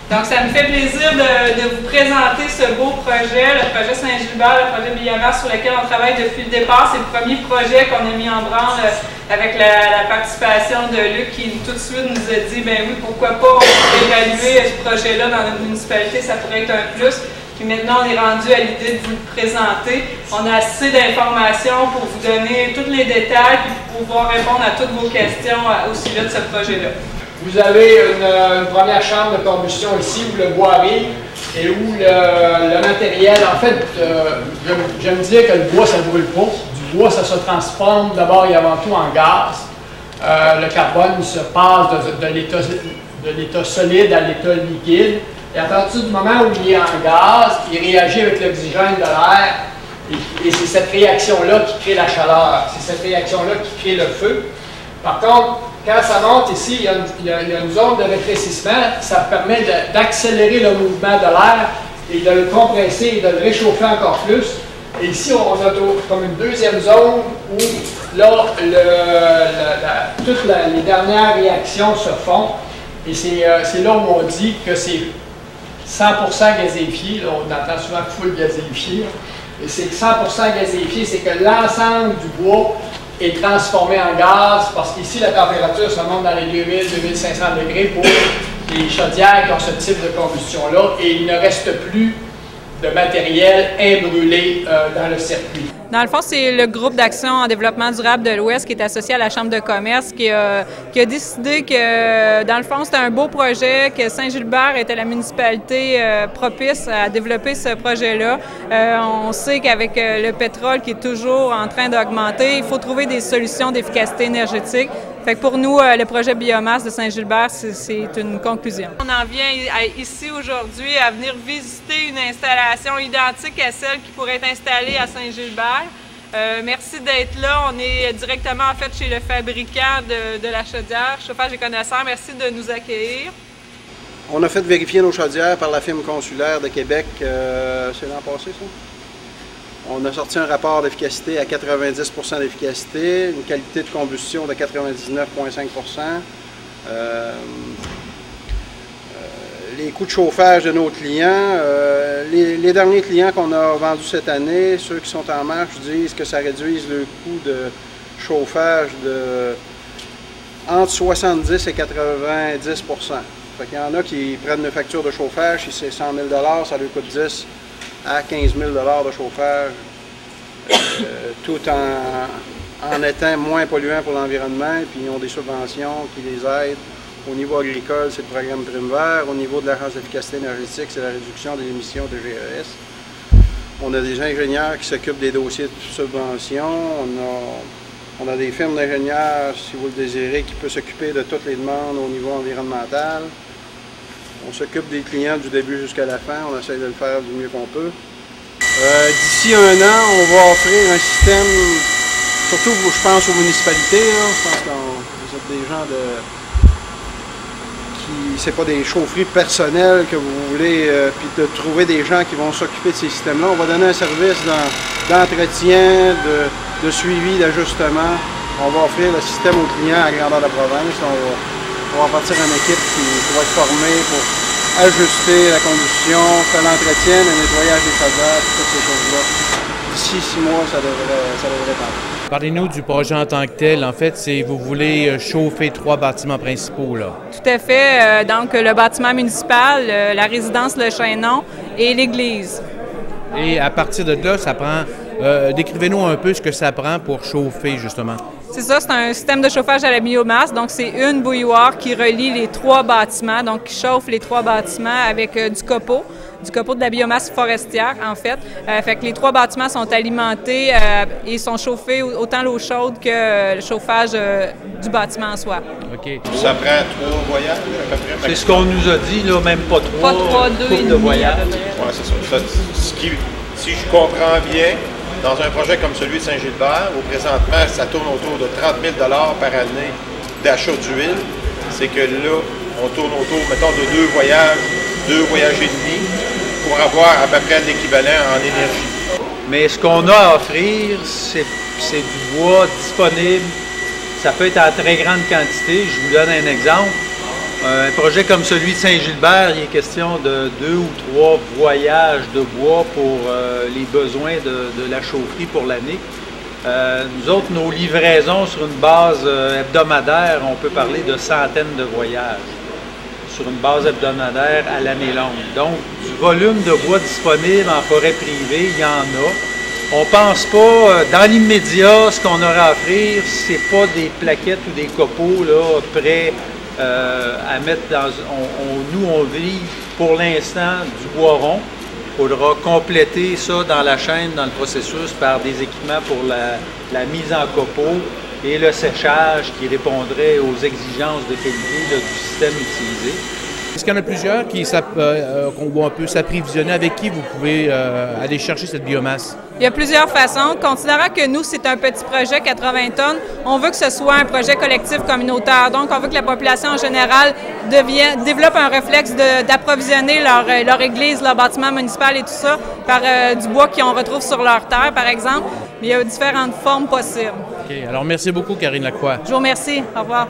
Donc, ça me fait plaisir de vous présenter ce beau projet, le projet Saint-Gilbert, le projet Biomasse sur lequel on travaille depuis le départ. C'est le premier projet qu'on a mis en branle avec la participation de Luc qui tout de suite nous a dit, ben oui, pourquoi pas évaluer ce projet-là dans notre municipalité, ça pourrait être un plus. Puis maintenant, on est rendu à l'idée de vous le présenter. On a assez d'informations pour vous donner tous les détails et pour pouvoir répondre à toutes vos questions au sujet de ce projet-là. Vous avez une première chambre de combustion ici où le bois arrive et où le matériel, en fait, j'aime dire que le bois, ça ne brûle pas. Du bois, ça se transforme d'abord et avant tout en gaz. Le carbone se passe de l'état solide à l'état liquide. Et à partir du moment où il est en gaz, il réagit avec l'oxygène de l'air. Et c'est cette réaction-là qui crée la chaleur. C'est cette réaction-là qui crée le feu. Par contre, quand ça monte ici, il y a une zone de rétrécissement. Ça permet d'accélérer le mouvement de l'air et de le compresser et de le réchauffer encore plus. Et ici, on a comme une deuxième zone où là, toutes les dernières réactions se font. Et c'est là où on dit que c'est 100% gazéifié. Là, on entend souvent full gazéifié. Et c'est 100% gazéifié, c'est que l'ensemble du bois est transformé en gaz parce qu'ici, la température se monte dans les 2000-2500 degrés pour les chaudières qui ont ce type de combustion-là et il ne reste plus de matériel imbrûlé dans le circuit. Dans le fond, c'est le groupe d'action en développement durable de l'Ouest qui est associé à la Chambre de commerce qui a décidé que, dans le fond, c'était un beau projet, que Saint-Gilbert était la municipalité propice à développer ce projet-là. On sait qu'avec le pétrole qui est toujours en train d'augmenter, il faut trouver des solutions d'efficacité énergétique. Fait que pour nous, le projet Biomasse de Saint-Gilbert, c'est une conclusion. On en vient ici aujourd'hui à venir visiter une installation identique à celle qui pourrait être installée à Saint-Gilbert. Merci d'être là. On est directement en fait chez le fabricant de la chaudière, Chauffage et Connaisseurs. Merci de nous accueillir. On a fait vérifier nos chaudières par la firme consulaire de Québec, c'est l'an passé ça? On a sorti un rapport d'efficacité à 90% d'efficacité, une qualité de combustion de 99,5%. Les coûts de chauffage de nos clients, les derniers clients qu'on a vendus cette année, ceux qui sont en marche, disent que ça réduise le coût de chauffage de entre 70 et 90%. Fait qu'il y en a qui prennent une facture de chauffage, si c'est 100 000 ça leur coûte 10 à 15 000 de chauffage, tout en étant moins polluant pour l'environnement, puis ils ont des subventions qui les aident. Au niveau agricole, c'est le programme Prime Vert. Au niveau de l'Agence d'efficacité énergétique, c'est la réduction des émissions de GES. On a des ingénieurs qui s'occupent des dossiers de subvention. On a des firmes d'ingénieurs, si vous le désirez, qui peuvent s'occuper de toutes les demandes au niveau environnemental. On s'occupe des clients du début jusqu'à la fin. On essaie de le faire du mieux qu'on peut. D'ici un an, on va offrir un système, surtout je pense aux municipalités, là, je pense que vous êtes des gens c'est pas des chaufferies personnelles que vous voulez, puis de trouver des gens qui vont s'occuper de ces systèmes-là. On va donner un service d'entretien, de suivi, d'ajustement. On va offrir le système aux clients à grandeur de la province. On va partir une équipe qui va être formée pour ajuster la combustion, faire l'entretien, le nettoyage des chaudières, toutes ces choses-là. D'ici 6 mois, ça devrait être. Parlez-nous du projet en tant que tel. En fait, vous voulez chauffer 3 bâtiments principaux, là. Tout à fait. Donc, le bâtiment municipal, la résidence Le Chaînon et l'église. Et à partir de là, ça prend... décrivez-nous un peu ce que ça prend pour chauffer, justement. C'est ça, c'est un système de chauffage à la biomasse. Donc, c'est une bouilloire qui relie les 3 bâtiments, donc qui chauffe les 3 bâtiments avec du copeaux de la biomasse forestière, en fait. Fait que les 3 bâtiments sont alimentés et sont chauffés autant l'eau chaude que le chauffage du bâtiment en soi. OK. Ça prend 3 voyages, à peu près? C'est ce qu'on nous a dit, là, même pas 3. Pas 3, 2 et de voyages. Oui, c'est ça. Si je comprends bien, dans un projet comme celui de Saint-Gilbert, où présentement, ça tourne autour de 30 000 par année d'achat d'huile, c'est que là, on tourne autour, mettons, de 2 voyages et demi, pour avoir à peu près l'équivalent en énergie. Mais ce qu'on a à offrir, c'est du bois disponible. Ça peut être en très grande quantité. Je vous donne un exemple. Un projet comme celui de Saint-Gilbert, il est question de 2 ou 3 voyages de bois pour les besoins de la chaufferie pour l'année. Nous autres, nos livraisons sur une base hebdomadaire, on peut parler de centaines de voyages sur une base hebdomadaire à l'année longue. Donc, du volume de bois disponible en forêt privée, il y en a. On ne pense pas, dans l'immédiat, ce qu'on aura à offrir, ce n'est pas des plaquettes ou des copeaux là, prêts à mettre dans... Nous, on vit pour l'instant du bois rond. Il faudra compléter ça dans la chaîne, dans le processus, par des équipements pour la mise en copeaux et le séchage qui répondrait aux exigences de qualité là, du système utilisé. Est-ce qu'il y en a plusieurs qu'on peut s'approvisionner, avec qui vous pouvez aller chercher cette biomasse? Il y a plusieurs façons. Considérant que nous, c'est un petit projet, 80 tonnes, on veut que ce soit un projet collectif communautaire. Donc, on veut que la population en général développe un réflexe d'approvisionner leur église, leur bâtiment municipal et tout ça par du bois qu'on retrouve sur leur terre, par exemple. Mais il y a différentes formes possibles. OK. Alors, merci beaucoup, Karine Lacroix. Je vous remercie. Au revoir.